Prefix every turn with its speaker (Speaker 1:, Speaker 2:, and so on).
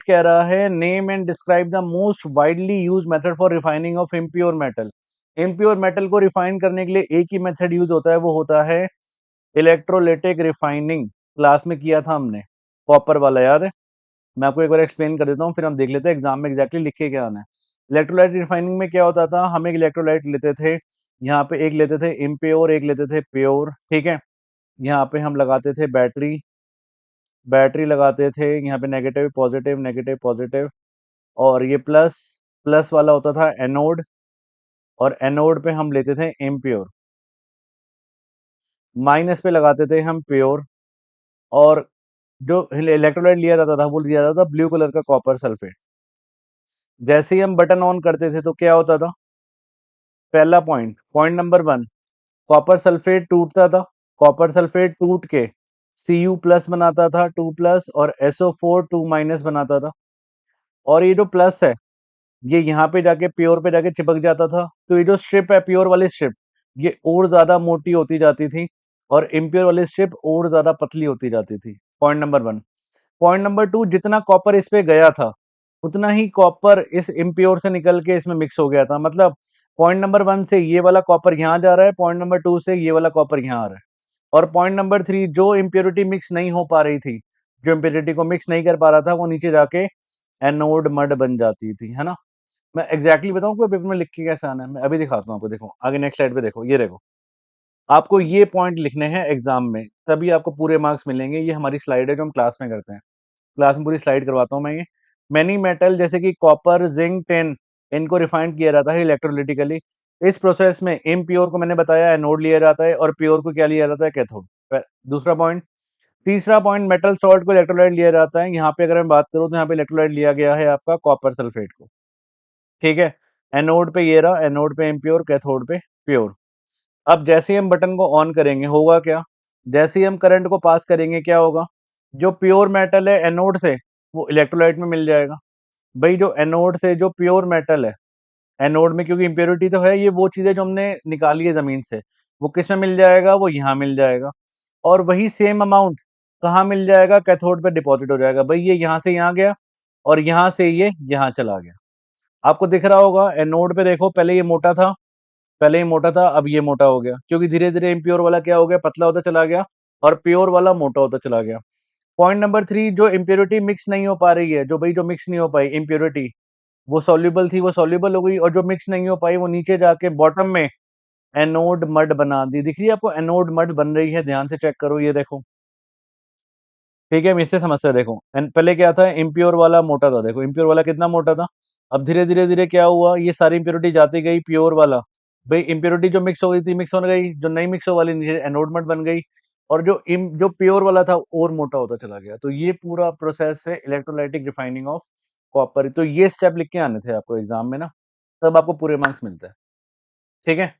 Speaker 1: कह रहा है name and describe the most widely use method for refining of impure metal. Impure metal को refine करने के लिए एक ही मेथड यूज होता है, वो होता है इलेक्ट्रोलिटिक रिफाइनिंग। क्लास में किया था हमने, कॉपर वाला, याद है? मैं आपको एक बार एक्सप्लेन कर देता हूँ, फिर हम देख लेते हैं एग्जाम में एग्जैक्टली लिख के क्या आना है। इलेक्ट्रोलाइट रिफाइनिंग में क्या होता था, हम एक इलेक्ट्रोलाइट लेते थे, यहाँ पे एक लेते थे इम्प्योर, एक लेते थे प्योर, ठीक है। यहाँ पे हम लगाते थे बैटरी, बैटरी लगाते थे, यहाँ पे नेगेटिव पॉजिटिव नेगेटिव पॉजिटिव, और ये प्लस, प्लस वाला होता था एनोड, और एनोड पे हम लेते थे इम्प्योर, माइनस पे लगाते थे हम प्योर, और जो इलेक्ट्रोलाइट लिया जाता था वो लिया जाता था ब्लू कलर का कॉपर सल्फेट। जैसे ही हम बटन ऑन करते थे तो क्या होता था, पहला point, point number 1, copper sulphate टूटता था, कॉपर सल्फेट टूट के Cu प्लस बनाता था 2 प्लस, और SO4 2 माइनस बनाता था, और ये जो प्लस है ये यहाँ पे जाके प्योर पे जाके चिपक जाता था। तो ये जो स्ट्रिप है, प्योर वाली स्ट्रिप, ये और ज्यादा मोटी होती जाती थी, और इम्प्योर वाली स्ट्रिप और ज्यादा पतली होती जाती थी। Point number 1। पॉइंट नंबर 2, जितना कॉपर इस पे गया था उतना ही कॉपर इस इम्प्योर से निकल के इसमें मिक्स हो गया था। मतलब पॉइंट नंबर 1 से ये वाला कॉपर यहाँ जा रहा है, पॉइंट नंबर 2 से ये वाला कॉपर यहाँ आ रहा है। और पॉइंट नंबर 3, जो इम्प्योरिटी मिक्स नहीं हो पा रही थी, जो इम्प्योरिटी को मिक्स नहीं कर पा रहा था, वो नीचे जाके एनोड मड बन जाती थी, है ना। मैं एग्जैक्टली बताऊं कि पेपर में लिख के कैसे आना है, मैं अभी दिखाता हूँ आपको। देखो आगे नेक्स्ट स्लाइड पे, देखो ये देखो, आपको ये पॉइंट लिखने हैं एग्जाम में, तभी आपको पूरे मार्क्स मिलेंगे। ये हमारी स्लाइड है जो हम क्लास में करते हैं, क्लास में पूरी स्लाइड करवाता हूँ मैं ये। मैनी मेटल जैसे कि कॉपर, जिंक, टिन, इनको रिफाइंड किया जाता है इलेक्ट्रोलिटिकली। इस प्रोसेस में इम्प्योर को मैंने बताया एनोड लिया जाता है, और प्योर को क्या लिया जाता है, कैथोड। दूसरा पॉइंट। तीसरा पॉइंट, मेटल सॉल्ट को इलेक्ट्रोलाइट लिया जाता है। यहाँ पे अगर मैं बात करूँ तो यहाँ पे इलेक्ट्रोलाइट लिया गया है आपका कॉपर सल्फेट को, ठीक है। एनोड पे ये रहा, एनोड पे इम्प्योर, कैथोड पे प्योर। अब जैसे ही हम बटन को ऑन करेंगे होगा क्या, जैसे ही हम करंट को पास करेंगे क्या होगा, जो प्योर मेटल है एनोड से वो इलेक्ट्रोलाइट में मिल जाएगा। भाई जो एनोड से जो प्योर मेटल है, एनोड में क्योंकि इम्प्योरिटी तो है, ये वो चीजें जो हमने निकाली है जमीन से, वो किस में मिल जाएगा, वो यहाँ मिल जाएगा। और वही सेम अमाउंट कहाँ मिल जाएगा, कैथोड पे डिपॉजिट हो जाएगा। भाई ये यहाँ से यहाँ गया, और यहाँ से ये यहाँ चला गया। आपको दिख रहा होगा एनोड पे, देखो पहले ये मोटा था, पहले ये मोटा था, अब ये मोटा हो गया, क्योंकि धीरे धीरे इम्प्योर वाला क्या हो गया, पतला होता चला गया, और प्योर वाला मोटा होता चला गया। पॉइंट नंबर 3, जो इम्प्योरिटी मिक्स नहीं हो पा रही है, जो भाई जो मिक्स नहीं हो पाई इम्प्योरिटी, वो सॉल्युबल थी, वो सॉल्युबल हो गई, और जो मिक्स नहीं हो पाई वो नीचे जाके बॉटम में एनोड मड बना दी। दिख रही है आपको एनोड मड बन रही है, ध्यान से चेक करो, ये देखो, ठीक है। हम इससे समझते हैं, देखो पहले क्या था, इम्प्योर वाला मोटा था, देखो इम्प्योर वाला कितना मोटा था। अब धीरे धीरे धीरे क्या हुआ, ये सारी इम्प्योरिटी जाती गई प्योर वाला, भाई इम्प्योरिटी जो मिक्स हो गई थी मिक्स हो गई, जो नहीं मिक्स हो वाली नीचे एनोड मड बन गई, और जो प्योर वाला था और मोटा होता चला गया। तो ये पूरा प्रोसेस है इलेक्ट्रोलाइटिक रिफाइनिंग ऑफ कॉपर। तो ये स्टेप लिख के आने थे आपको एग्जाम में ना, तब आपको पूरे मार्क्स मिलते हैं, ठीक है।